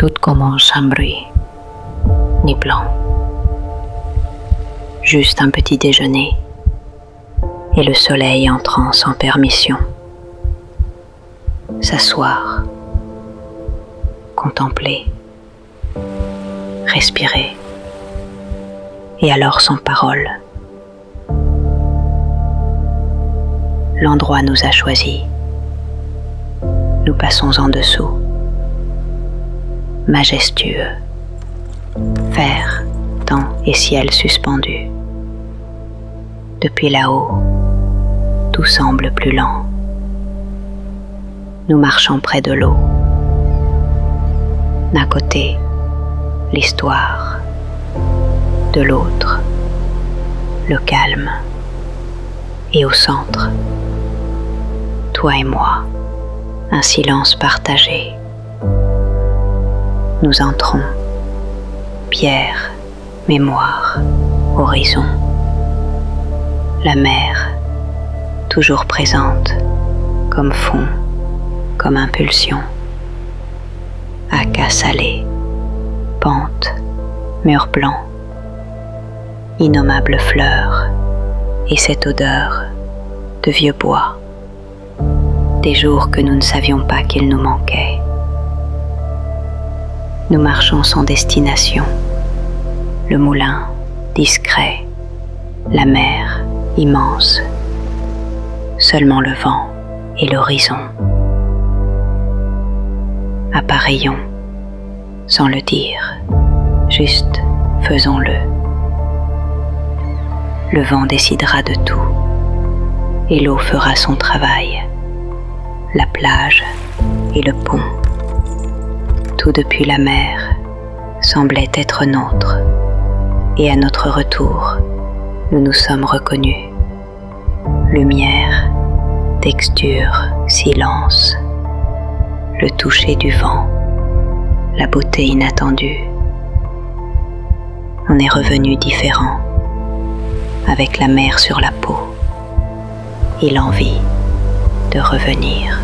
Tout commence sans bruit, ni plan. Juste un petit déjeuner et le soleil entrant sans permission. S'asseoir, contempler, respirer, et alors sans parole. L'endroit nous a choisis. Nous passons en dessous, majestueux, fer, temps et ciel suspendus. Depuis là-haut, tout semble plus lent. Nous marchons près de l'eau. D'un côté, l'histoire, de l'autre, le calme, et au centre, toi et moi, un silence partagé. Nous entrons, pierre, mémoire, horizon. La mer, toujours présente, comme fond, comme impulsion. Acas salé, pente, mur blanc, innommables fleurs, et cette odeur de vieux bois, des jours que nous ne savions pas qu'il nous manquait. Nous marchons sans destination, le moulin discret, la mer immense, seulement le vent et l'horizon. Appareillons, sans le dire, juste faisons-le. Le vent décidera de tout, et l'eau fera son travail, la plage et le pont. Tout depuis la mer semblait être nôtre, et à notre retour, nous nous sommes reconnus. Lumière, texture, silence, le toucher du vent, la beauté inattendue. On est revenu différent, avec la mer sur la peau et l'envie de revenir.